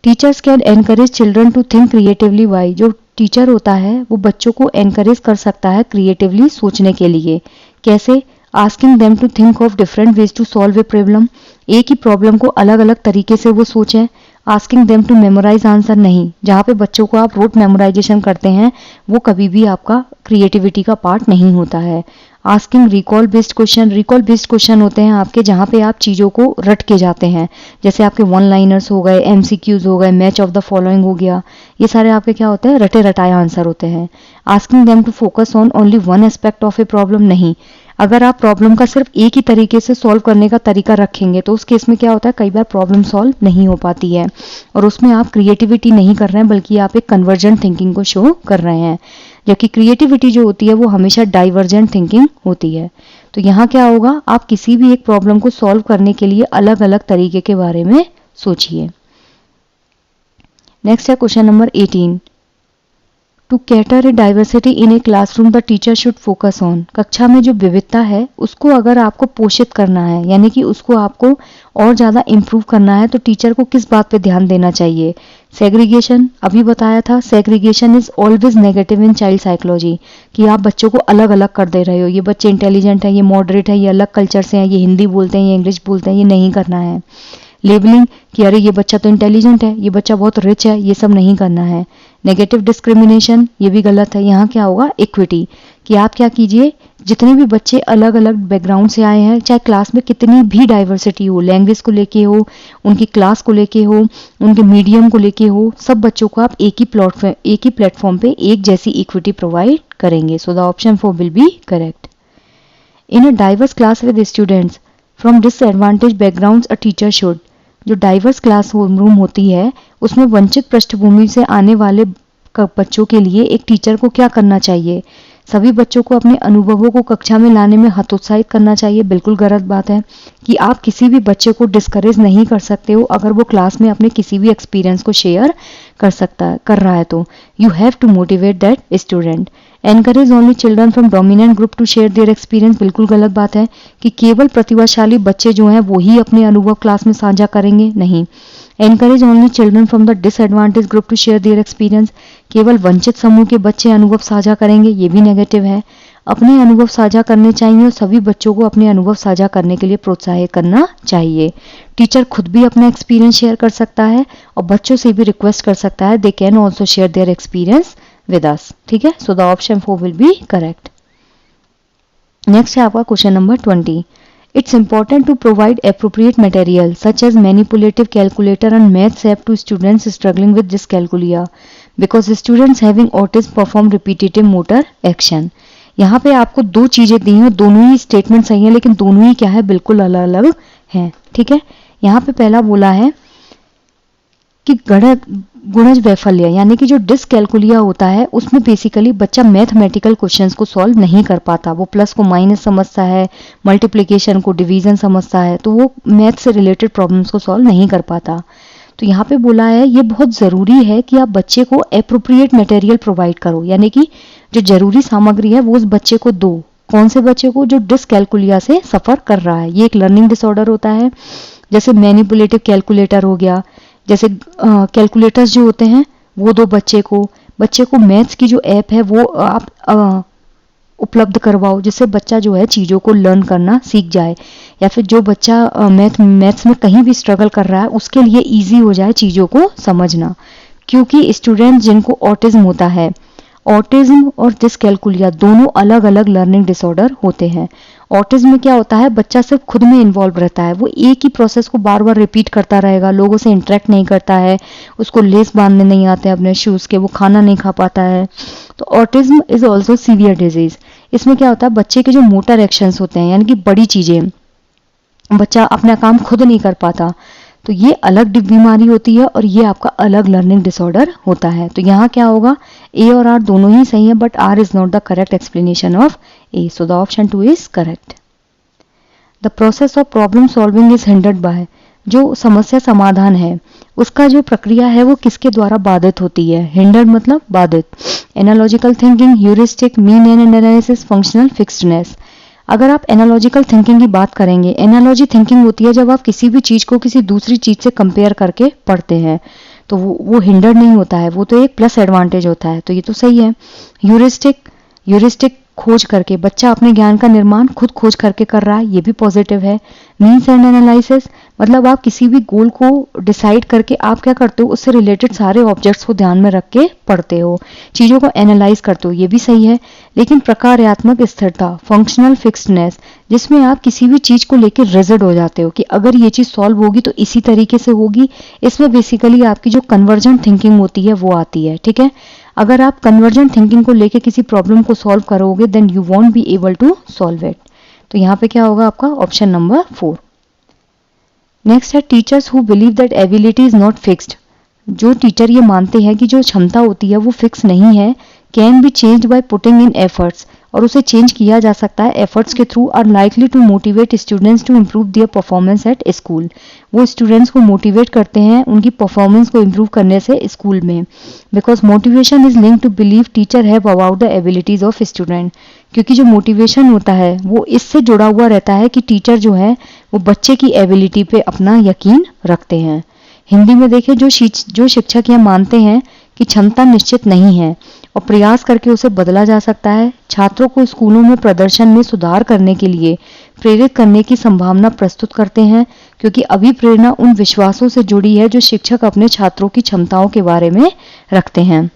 Teachers can encourage children to think creatively. Why. जो टीचर होता है वो बच्चों को एनकरेज कर सकता है क्रिएटिवली सोचने के लिए. कैसे? Asking them to think of different ways to solve a problem. एक ही प्रॉब्लम को अलग अलग तरीके से वो सोचें. Asking them to memorise answer नहीं. जहाँ पे बच्चों को आप रोट मेमोराइजेशन करते हैं वो कभी भी आपका क्रिएटिविटी का पार्ट नहीं होता है. Asking recall based question, recall based question होते हैं आपके जहाँ पे आप चीज़ों को रट के जाते हैं, जैसे आपके वन लाइनर्स हो गए, MCQs हो गए, मैच ऑफ द फॉलोइंग हो गया, ये सारे आपके क्या होते हैं, रटे रटाए आंसर होते हैं। Asking them to focus on only one aspect of a problem, नहीं, अगर आप प्रॉब्लम का सिर्फ एक ही तरीके से सॉल्व करने का तरीका रखेंगे तो उस केस में क्या होता है, कई बार प्रॉब्लम सॉल्व नहीं हो पाती है और उसमें आप क्रिएटिविटी नहीं कर रहे हैं बल्कि आप एक कन्वर्जेंट थिंकिंग को शो कर रहे हैं, जबकि क्रिएटिविटी जो होती है वो हमेशा डाइवर्जेंट थिंकिंग होती है। तो यहाँ क्या होगा, आप किसी भी एक प्रॉब्लम को सॉल्व करने के लिए अलग अलग तरीके के बारे में सोचिए। नेक्स्ट है question number 18, to cater a diversity in a classroom the teacher should focus on, कक्षा में जो विविधता है उसको अगर आपको पोषित करना है, यानी कि उसको आपको और ज़्यादा इम्प्रूव करना है, तो टीचर को किस बात पे ध्यान देना चाहिए। सेग्रीगेशन, अभी बताया था, segregation is always negative in child psychology, कि आप बच्चों को अलग अलग कर दे रहे हो, ये बच्चे इंटेलिजेंट है, ये मॉडरेट है, ये अलग कल्चर से हैं, ये हिंदी बोलते हैं, ये इंग्लिश बोलते हैं, ये नहीं करना है। लेबलिंग, कि अरे ये बच्चा तो इंटेलिजेंट है, ये बच्चा बहुत रिच है, ये सब नहीं करना है। नेगेटिव डिस्क्रिमिनेशन, ये भी गलत है। यहाँ क्या होगा, इक्विटी, कि आप क्या कीजिए, जितने भी बच्चे अलग अलग बैकग्राउंड से आए हैं, चाहे क्लास में कितनी भी डाइवर्सिटी हो, लैंग्वेज को लेके हो, उनकी क्लास को लेके हो, उनके मीडियम को लेके हो, सब बच्चों को आप एक ही प्लेटफॉर्म पे एक जैसी इक्विटी प्रोवाइड करेंगे। सो the option 4 will be correct. In a diverse class with students from disadvantage backgrounds a teacher should, जो डाइवर्स क्लास रूम होती है उसमें वंचित पृष्ठभूमि से आने वाले बच्चों के लिए एक टीचर को क्या करना चाहिए, सभी बच्चों को अपने अनुभवों को कक्षा में लाने में हतोत्साहित करना चाहिए। बिल्कुल गलत बात है कि आप किसी भी बच्चे को डिस्करेज नहीं कर सकते हो अगर वो क्लास में अपने किसी भी एक्सपीरियंस को शेयर कर रहा है, तो you have to motivate that student. Encourage only children from dominant group to share their experience, बिल्कुल गलत बात है कि केवल प्रतिभाशाली बच्चे जो हैं वो ही अपने अनुभव क्लास में साझा करेंगे, नहीं। Encourage only children from the disadvantage group to share their experience, केवल वंचित समूह के बच्चे अनुभव साझा करेंगे, ये भी नेगेटिव है। अपने अनुभव साझा करने चाहिए और सभी बच्चों को अपने अनुभव साझा करने के लिए प्रोत्साहित करना चाहिए। टीचर खुद भी अपना एक्सपीरियंस शेयर कर सकता है और बच्चों से भी रिक्वेस्ट कर सकता है, they can also share their experience with us, ठीक है। So the option 4 will be correct. Next है आपका question number 20, It's important to provide appropriate material such as manipulative calculator and maths app to students struggling with dyscalculia because students having autism perform repetitive motor action। यहाँ पे आपको दो चीजें दी हैं, दोनों ही statement सही हैं लेकिन दोनों ही क्या है, बिल्कुल अलग अलग हैं, ठीक है। यहाँ पे पहला बोला है कि गुणज वैफल्य, यानी कि जो डिसकैलकुलिया होता है उसमें बेसिकली बच्चा मैथमेटिकल क्वेश्चंस को सॉल्व नहीं कर पाता, वो प्लस को माइनस समझता है, मल्टीप्लिकेशन को डिवीजन समझता है, तो वो मैथ से रिलेटेड प्रॉब्लम्स को सॉल्व नहीं कर पाता। तो यहाँ पे बोला है ये बहुत ज़रूरी है कि आप बच्चे को एप्रोप्रिएट मटेरियल प्रोवाइड करो, यानी कि जो जरूरी सामग्री है वो उस बच्चे को दो। कौन से बच्चे को, जो डिसकैलकुलिया से सफ़र कर रहा है, ये एक लर्निंग डिसऑर्डर होता है। जैसे मैनिपुलेटिव कैलकुलेटर हो गया, जैसे कैलकुलेटर्स जो होते हैं वो दो बच्चे को मैथ्स की जो ऐप है वो आप उपलब्ध करवाओ, जिससे बच्चा जो है चीज़ों को लर्न करना सीख जाए, या फिर जो बच्चा मैथ्स में कहीं भी स्ट्रगल कर रहा है उसके लिए इजी हो जाए चीज़ों को समझना। क्योंकि स्टूडेंट जिनको ऑटिज्म होता है, ऑटिज्म और डिसकैलकुलिया दोनों अलग अलग लर्निंग डिसऑर्डर होते हैं। ऑटिज्म में क्या होता है, बच्चा सिर्फ खुद में इन्वॉल्व रहता है, वो एक ही प्रोसेस को बार बार रिपीट करता रहेगा, लोगों से इंटरेक्ट नहीं करता है, उसको लेस बांधने नहीं आते अपने शूज़ के, वो खाना नहीं खा पाता है। तो autism is also severe disease. इसमें क्या होता है, बच्चे के जो मोटर एक्शंस होते हैं, यानी कि बड़ी चीज़ें, बच्चा अपना काम खुद नहीं कर पाता, तो ये अलग बीमारी होती है और ये आपका अलग लर्निंग डिसऑर्डर होता है। तो यहाँ क्या होगा, ए और आर दोनों ही सही है, but R is not the correct explanation of A, so the option 2 is correct. The process of problem solving is hindered by, जो समस्या समाधान है उसका जो प्रक्रिया है वो किसके द्वारा बाधित होती है, हिंडर्ड मतलब बाधित। Analogical thinking, heuristic, mean and analysis, functional fixedness. अगर आप एनालॉजिकल थिंकिंग की बात करेंगे, एनालॉजी थिंकिंग होती है जब आप किसी भी चीज़ को किसी दूसरी चीज़ से कंपेयर करके पढ़ते हैं, तो वो हिंडर नहीं होता है, वो तो एक प्लस एडवांटेज होता है, तो ये तो सही है। ह्यूरिस्टिक खोज करके, बच्चा अपने ज्ञान का निर्माण खुद खोज करके कर रहा है, ये भी पॉजिटिव है। मीन्स एंड एनालिसिस, मतलब आप किसी भी गोल को डिसाइड करके आप क्या करते हो, उससे रिलेटेड सारे ऑब्जेक्ट्स को ध्यान में रख के पढ़ते हो, चीज़ों को एनालाइज करते हो, ये भी सही है। लेकिन प्रकार्यात्मक स्थिरता, फंक्शनल फिक्स्डनेस, जिसमें आप किसी भी चीज़ को लेकर रिजिड हो जाते हो कि अगर ये चीज़ सॉल्व होगी तो इसी तरीके से होगी, इसमें बेसिकली आपकी जो कन्वर्जेंट थिंकिंग होती है वो आती है। ठीक है, अगर आप कन्वर्जेंट थिंकिंग को लेकर किसी प्रॉब्लम को सॉल्व करोगे then you won't be able to solve it. तो यहाँ पे क्या होगा आपका ऑप्शन नंबर 4। नेक्स्ट है teachers who believe that ability is not fixed. जो टीचर ये मानते हैं कि जो क्षमता होती है वो फिक्स नहीं है, can be changed by putting in efforts, और उसे चेंज किया जा सकता है एफर्ट्स के through, are likely to motivate students to improve their performance at school. वो स्टूडेंट्स को मोटिवेट करते हैं उनकी परफॉर्मेंस को इम्प्रूव करने से स्कूल में, because motivation is link to believe teacher have about the abilities of student. क्योंकि जो मोटिवेशन होता है वो इससे जुड़ा हुआ रहता है कि टीचर जो है वो बच्चे की एबिलिटी पे अपना यकीन रखते हैं। हिंदी में देखिए, जो शिक्षक ये मानते हैं कि क्षमता निश्चित नहीं है और प्रयास करके उसे बदला जा सकता है, छात्रों को स्कूलों में प्रदर्शन में सुधार करने के लिए प्रेरित करने की संभावना प्रस्तुत करते हैं, क्योंकि अभिप्रेरणा उन विश्वासों से जुड़ी है जो शिक्षक अपने छात्रों की क्षमताओं के बारे में रखते हैं।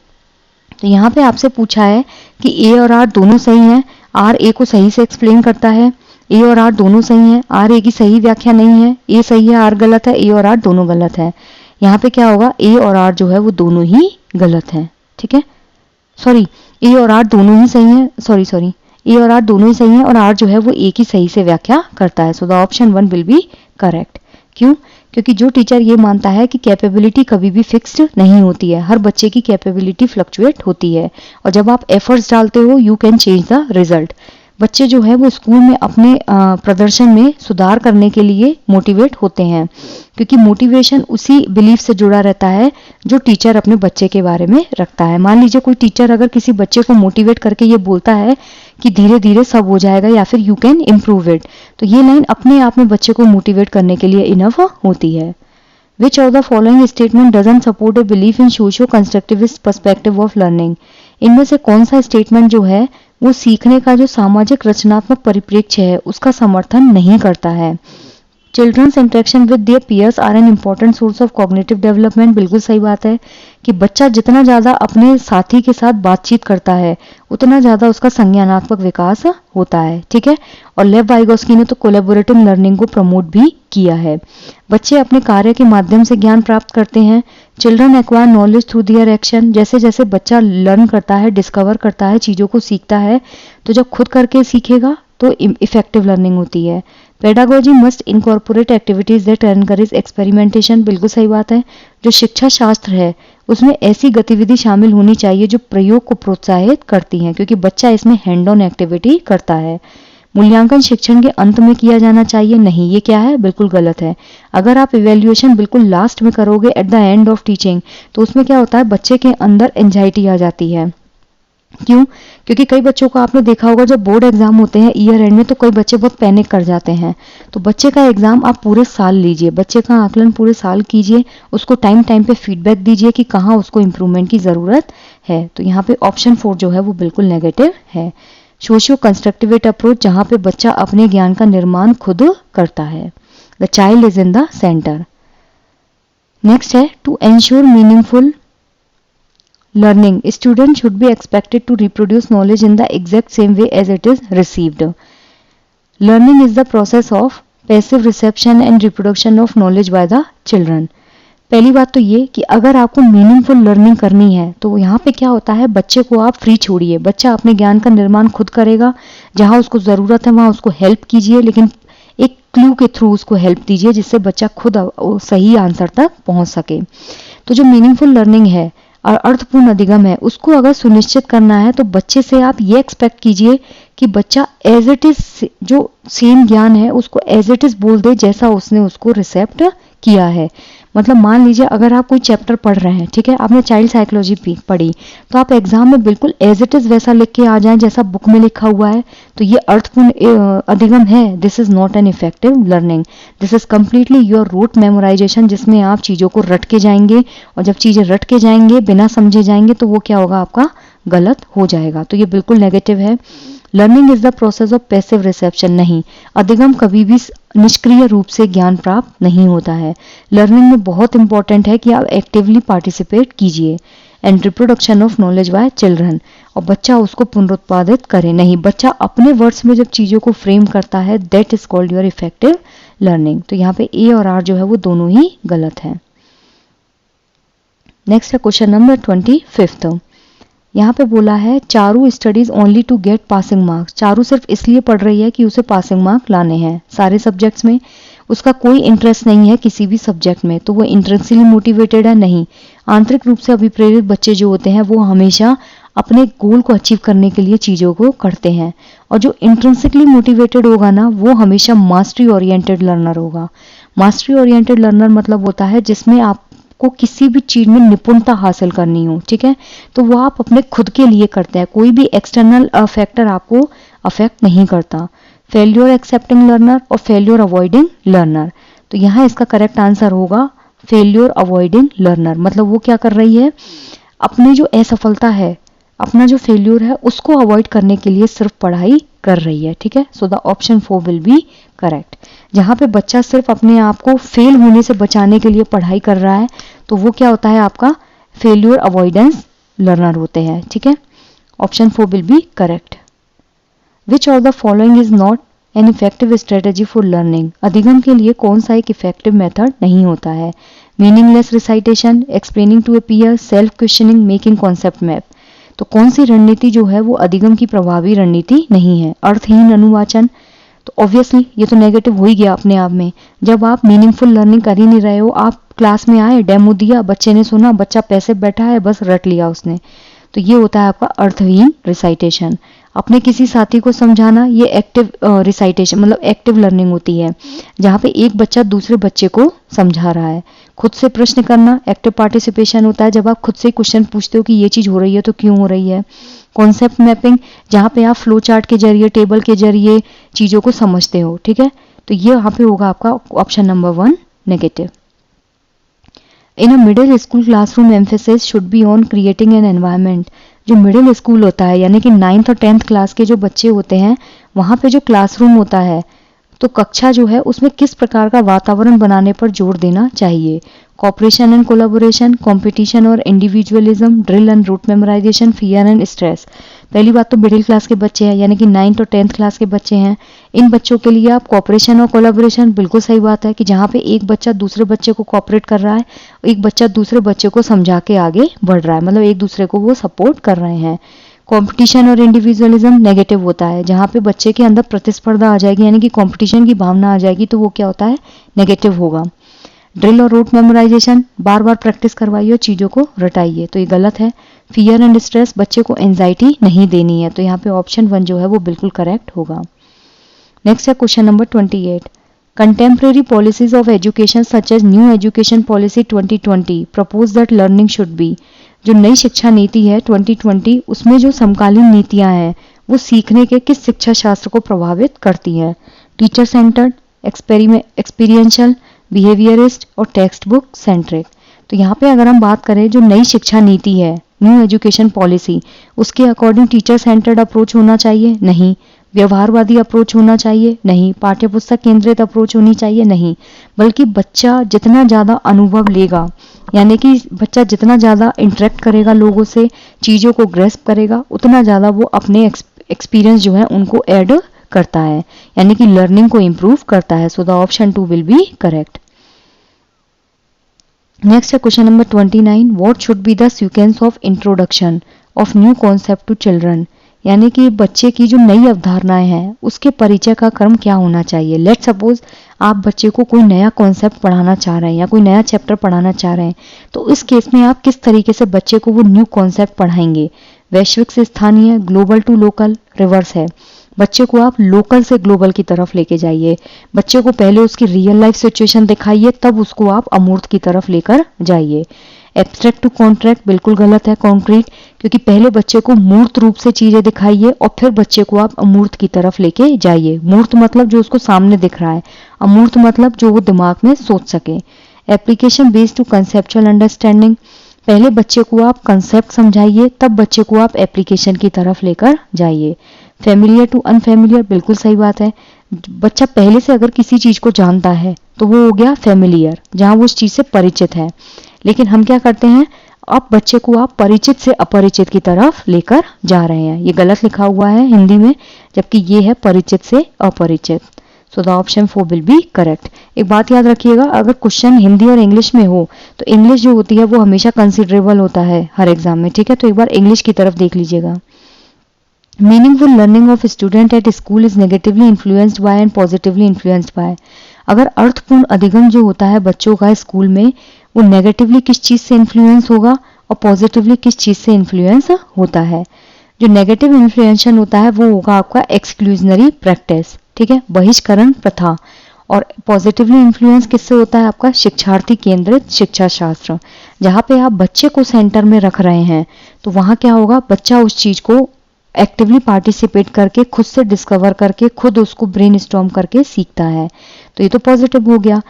तो यहाँ पे आपसे पूछा है कि ए और आर दोनों सही हैं, आर ए को सही से एक्सप्लेन करता है, ए और आर दोनों सही हैं, आर ए की सही व्याख्या नहीं है, ए सही है आर गलत है, ए और आर दोनों गलत है। यहाँ पे क्या होगा, ए और आर जो है वो दोनों ही गलत है। ठीक है, सॉरी, ए और आर दोनों ही सही है, सॉरी ए और आर दोनों ही सही है और आर जो है वो ए की सही से व्याख्या करता है। So the option 1 will be correct. क्यों? क्योंकि जो टीचर ये मानता है कि कैपेबिलिटी कभी भी फिक्स्ड नहीं होती है, हर बच्चे की कैपेबिलिटी फ्लक्चुएट होती है, और जब आप एफर्ट्स डालते हो you can change the result. बच्चे जो है वो स्कूल में अपने प्रदर्शन में सुधार करने के लिए मोटिवेट होते हैं, क्योंकि मोटिवेशन उसी बिलीफ से जुड़ा रहता है जो टीचर अपने बच्चे के बारे में रखता है। मान लीजिए कोई टीचर अगर किसी बच्चे को मोटिवेट करके ये बोलता है कि धीरे धीरे सब हो जाएगा या फिर यू कैन इम्प्रूव इट, तो ये लाइन अपने आप में बच्चे को मोटिवेट करने के लिए इनफ होती है। Which of the following statement doesn't support a belief in socio-constructivist perspective of learning? इनमें से कौन सा स्टेटमेंट जो है वो सीखने का जो सामाजिक रचनात्मक परिप्रेक्ष्य है उसका समर्थन नहीं करता है। Children's interaction with their peers are an important source of cognitive development. बिल्कुल सही बात है कि बच्चा जितना ज़्यादा अपने साथी के साथ बातचीत करता है उतना ज़्यादा उसका संज्ञानात्मक विकास होता है। ठीक है, और लेव वाइगोस्की ने तो कोलैबोरेटिव लर्निंग को प्रमोट भी किया है। बच्चे अपने कार्य के माध्यम से ज्ञान प्राप्त करते हैं। Children acquire knowledge through their action. जैसे जैसे बच्चा लर्न करता है, डिस्कवर करता है, चीज़ों को सीखता है, तो जब खुद करके सीखेगा तो इफेक्टिव लर्निंग होती है। Pedagogy must incorporate activities that encourage experimentation. बिल्कुल सही बात है, जो शिक्षा शास्त्र है उसमें ऐसी गतिविधि शामिल होनी चाहिए जो प्रयोग को प्रोत्साहित करती हैं, क्योंकि बच्चा इसमें हैंड ऑन एक्टिविटी करता है। मूल्यांकन शिक्षण के अंत में किया जाना चाहिए, नहीं, ये क्या है, बिल्कुल गलत है। अगर आप इवेल्युएशन बिल्कुल लास्ट में करोगे eight the end of teaching, तो उसमें क्या होता है, बच्चे के अंदर एंजाइटी आ जाती है। क्यों? क्योंकि कई बच्चों को आपने देखा होगा जब बोर्ड एग्जाम होते हैं ईयर एंड में तो कई बच्चे बहुत पैनिक कर जाते हैं। तो बच्चे का एग्जाम आप पूरे साल लीजिए, बच्चे का आकलन पूरे साल कीजिए, उसको टाइम टाइम पे फीडबैक दीजिए कि कहाँ उसको इम्प्रूवमेंट की ज़रूरत है। तो यहाँ पे ऑप्शन 4 जो है वो बिल्कुल नेगेटिव है। सोशियो कंस्ट्रक्टिवेट अप्रोच, जहाँ पे बच्चा अपने ज्ञान का निर्माण खुद करता है। The child is in the centre. Next है to ensure meaningful learning, students should be expected to reproduce knowledge in the exact same way as it is received. Learning is the process of passive reception and reproduction of knowledge by the children. पहली बात तो ये कि अगर आपको meaningful learning करनी है तो यहाँ पे क्या होता है, बच्चे को आप फ्री छोड़िए, बच्चा अपने ज्ञान का निर्माण खुद करेगा, जहाँ उसको ज़रूरत है वहाँ उसको हेल्प कीजिए, लेकिन एक क्लू के थ्रू उसको हेल्प दीजिए जिससे बच्चा खुद सही आंसर तक पहुँच सके। तो जो मीनिंगफुल लर्निंग है और अर्थपूर्ण अधिगम है उसको अगर सुनिश्चित करना है तो बच्चे से आप ये एक्सपेक्ट कीजिए कि बच्चा एज इट इज जो सेम ज्ञान है उसको एज इट इज बोल दे जैसा उसने उसको रिसेप्ट किया है। मतलब मान लीजिए अगर आप कोई चैप्टर पढ़ रहे हैं, ठीक है, आपने चाइल्ड साइकोलॉजी पढ़ी, तो आप एग्जाम में बिल्कुल एज इट इज वैसा लिख के आ जाएं जैसा बुक में लिखा हुआ है, तो ये अर्थपूर्ण अधिगम है। This is not an effective learning, this is completely your rote memorisation, जिसमें आप चीज़ों को रट के जाएंगे, और जब चीज़ें रट के जाएंगे बिना समझे जाएंगे तो वो क्या होगा, आपका गलत हो जाएगा। तो ये बिल्कुल नेगेटिव है। Learning is the process of passive reception, नहीं, अधिगम कभी भी निष्क्रिय रूप से ज्ञान प्राप्त नहीं होता है। लर्निंग में बहुत इंपॉर्टेंट है कि आप एक्टिवली पार्टिसिपेट कीजिए। And reproduction of knowledge by children, और बच्चा उसको पुनरुत्पादित करे, नहीं, बच्चा अपने वर्ड्स में जब चीज़ों को फ्रेम करता है, that is called your effective learning. तो यहाँ पे ए और आर जो है वो दोनों ही गलत है। नेक्स्ट है क्वेश्चन नंबर 25। यहाँ पे बोला है Charu studies only to get passing marks, Charu सिर्फ इसलिए पढ़ रही है कि उसे पासिंग मार्क लाने हैं सारे सब्जेक्ट्स में, उसका कोई इंटरेस्ट नहीं है किसी भी सब्जेक्ट में, तो वो इंट्रेंसिकली मोटिवेटेड है, नहीं। आंतरिक रूप से अभिप्रेरित बच्चे जो होते हैं वो हमेशा अपने गोल को अचीव करने के लिए चीज़ों को करते हैं, और जो इंट्रेंसिकली मोटिवेटेड होगा ना वो हमेशा मास्टरी ओरिएंटेड लर्नर होगा। मास्टरी ओरिएंटेड लर्नर मतलब होता है जिसमें आपको किसी भी चीज़ में निपुणता हासिल करनी हो, ठीक है, तो वो आप अपने खुद के लिए करते हैं, कोई भी एक्सटर्नल फैक्टर आपको अफेक्ट नहीं करता। फेल्योर एक्सेप्टिंग लर्नर और फेल्योर अवॉइडिंग लर्नर, तो यहाँ इसका करेक्ट आंसर होगा फेल्योर अवॉइडिंग लर्नर। मतलब वो क्या कर रही है, अपनी जो असफलता है, अपना जो फेल्योर है उसको अवॉइड करने के लिए सिर्फ पढ़ाई कर रही है, ठीक है। So the option 4 will be correct. जहाँ पे बच्चा सिर्फ अपने आप को फेल होने से बचाने के लिए पढ़ाई कर रहा है तो वो क्या होता है, आपका फेल्योर अवॉइडेंस लर्नर होते हैं, ठीक है। Option 4 will be correct. Which of the following is not an effective strategy for learning, अधिगम के लिए कौन सा एक इफेक्टिव मेथड नहीं होता है। Meaningless recitation, explaining to a peer, self questioning, making concept map. तो कौन सी रणनीति जो है वो अधिगम की प्रभावी रणनीति नहीं है। अर्थहीन अनुवाचन, तो ऑब्वियसली ये तो नेगेटिव हो ही गया अपने आप में। जब आप मीनिंगफुल लर्निंग कर ही नहीं रहे हो, आप क्लास में आए, डेमो दिया, बच्चे ने सुना, बच्चा पैसे बैठा है, बस रट लिया उसने, तो ये होता है आपका अर्थहीन रिसाइटेशन। अपने किसी साथी को समझाना, ये एक्टिव रिसाइटेशन मतलब एक्टिव लर्निंग होती है, जहाँ पे एक बच्चा दूसरे बच्चे को समझा रहा है। खुद से प्रश्न करना एक्टिव पार्टिसिपेशन होता है, जब आप खुद से क्वेश्चन पूछते हो कि ये चीज़ हो रही है तो क्यों हो रही है। कॉन्सेप्ट मैपिंग, जहाँ पे आप फ्लो चार्ट के जरिए, टेबल के जरिए चीज़ों को समझते हो, ठीक है, तो ये यहाँ पे होगा आपका option number 1 negative. In a middle school classroom emphasis should be on creating an environment. जो मिडिल स्कूल होता है यानी कि 9th और 10th क्लास के जो बच्चे होते हैं, वहाँ पे जो क्लासरूम होता है, तो कक्षा जो है उसमें किस प्रकार का वातावरण बनाने पर जोर देना चाहिए। कॉपरेशन एंड कोलैबोरेशन, कंपटीशन और individualism, drill and rote memorisation, fear and stress. पहली बात तो मिडिल क्लास के बच्चे हैं यानी कि 9th और 10th क्लास के बच्चे हैं, इन बच्चों के लिए आप कॉपरेशन और कोलैबोरेशन, बिल्कुल सही बात है कि जहाँ पे एक बच्चा दूसरे बच्चे को कॉपरेट कर रहा है, एक बच्चा दूसरे बच्चे को समझा के आगे बढ़ रहा है, मतलब एक दूसरे को वो सपोर्ट कर रहे हैं। कंपटीशन और इंडिविजुअलिज्म नेगेटिव होता है, जहाँ पे बच्चे के अंदर प्रतिस्पर्धा आ जाएगी यानी कि कंपटीशन की भावना आ जाएगी, तो वो क्या होता है, नेगेटिव होगा। ड्रिल और रूट मेमोराइजेशन, बार बार प्रैक्टिस करवाइए और चीज़ों को रटाइए, तो ये गलत है। फियर एंड स्ट्रेस, बच्चे को एंजाइटी नहीं देनी है, तो यहाँ पे ऑप्शन 1 जो है वो बिल्कुल करेक्ट होगा। नेक्स्ट है question number 28। Contemporary policies of education such as new education policy 2020 propose that learning should be. जो नई शिक्षा नीति है 2020, उसमें जो समकालीन नीतियां हैं वो सीखने के किस शिक्षा शास्त्र को प्रभावित करती है। टीचर सेंटर्ड, एक्सपीरियंशियल, बिहेवियरिस्ट और टेक्स्ट बुक सेंट्रिक। तो यहाँ पे अगर हम बात करें जो नई शिक्षा नीति है, न्यू एजुकेशन पॉलिसी, उसके अकॉर्डिंग टीचर सेंटर्ड अप्रोच होना चाहिए, नहीं। व्यवहारवादी अप्रोच होना चाहिए, नहीं। पाठ्यपुस्तक केंद्रित अप्रोच होनी चाहिए, नहीं। बल्कि बच्चा जितना ज़्यादा अनुभव लेगा, यानी कि बच्चा जितना ज़्यादा इंटरेक्ट करेगा लोगों से, चीज़ों को ग्रेस्प करेगा, उतना ज़्यादा वो अपने एक्सपीरियंस जो है उनको ऐड करता है, यानी कि लर्निंग को इम्प्रूव करता है। So the option 2 will be correct. Next है question number 29। What should be the sequence of introduction of new concept to children. यानी कि बच्चे की जो नई अवधारणाएं हैं उसके परिचय का क्रम क्या होना चाहिए। लेट सपोज आप बच्चे को कोई नया कॉन्सेप्ट पढ़ाना चाह रहे हैं या कोई नया चैप्टर पढ़ाना चाह रहे हैं, तो इस केस में आप किस तरीके से बच्चे को वो न्यू कॉन्सेप्ट पढ़ाएंगे। वैश्विक से स्थानीय, ग्लोबल टू लोकल, रिवर्स है। बच्चे को आप लोकल से ग्लोबल की तरफ लेके जाइए, बच्चे को पहले उसकी रियल लाइफ सिचुएशन दिखाइए, तब उसको आप अमूर्त की तरफ लेकर जाइए। एब्स्ट्रैक्ट टू कॉन्ट्रैक्ट बिल्कुल गलत है, कॉन्क्रीट, क्योंकि पहले बच्चे को मूर्त रूप से चीजें दिखाइए और फिर बच्चे को आप अमूर्त की तरफ लेके जाइए। मूर्त मतलब जो उसको सामने दिख रहा है, अमूर्त मतलब जो वो दिमाग में सोच सके। Application based to conceptual understanding, पहले बच्चे को आप कंसेप्ट समझाइए, तब बच्चे को आप एप्लीकेशन की तरफ लेकर जाइए। फेमिलियर टू अनफेमिलियर, बिल्कुल सही बात है। बच्चा पहले से अगर किसी चीज को जानता है तो वो हो गया फेमिलियर, जहां वो उस चीज से परिचित है। लेकिन हम क्या करते हैं, अब बच्चे को आप परिचित से अपरिचित की तरफ लेकर जा रहे हैं। ये गलत लिखा हुआ है हिंदी में, जबकि ये है परिचित से अपरिचित। सो the option 4 will be correct. एक बात याद रखिएगा, अगर क्वेश्चन हिंदी और इंग्लिश में हो तो इंग्लिश जो होती है वो हमेशा कंसिडरेबल होता है हर एग्जाम में, ठीक है। तो एक बार इंग्लिश की तरफ देख लीजिएगा। Meaningful learning of student at school is negatively influenced by and positively influenced by. अगर अर्थपूर्ण अधिगम जो होता है बच्चों का स्कूल में, वो नेगेटिवली किस चीज से इन्फ्लुएंस होगा और पॉजिटिवली किस चीज से इन्फ्लुएंस होता है। जो नेगेटिव इन्फ्लुएंशन होता है वो होगा आपका एक्सक्लूजनरी प्रैक्टिस, ठीक है, बहिष्करण प्रथा। और पॉजिटिवली इन्फ्लुएंस किससे होता है आपका, शिक्षार्थी केंद्रित शिक्षा शास्त्र। जहाँ पे आप बच्चे को सेंटर में रख रहे हैं तो वहाँ क्या होगा, बच्चा उस चीज को एक्टिवली पार्टिसिपेट करके, खुद से डिस्कवर करके, खुद उसको ब्रेनस्टॉर्म करके सीखता है। तो ये तो पॉजिटिव हो गया।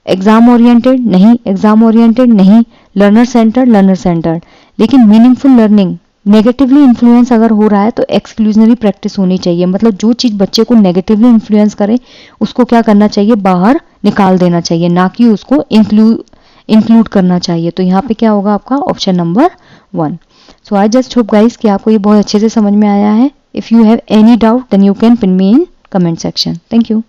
एग्जाम ओरिएंटेड नहीं, एग्जाम ओरिएंटेड नहीं, लर्नर सेंटर्ड, लर्नर सेंटर्ड। लेकिन मीनिंगफुल लर्निंग नेगेटिवली इन्फ्लुएंस अगर हो रहा है तो एक्सक्लूजनरी प्रैक्टिस होनी चाहिए। मतलब जो चीज बच्चे को नेगेटिवली इन्फ्लुएंस करे उसको क्या करना चाहिए, बाहर निकाल देना चाहिए, ना कि उसको इंक्लूड करना चाहिए। तो यहाँ पे क्या होगा आपका option number 1। So I just hope guys कि आपको ये बहुत अच्छे से समझ में आया है। If you have any doubt then you can pin me in comment section. Thank you.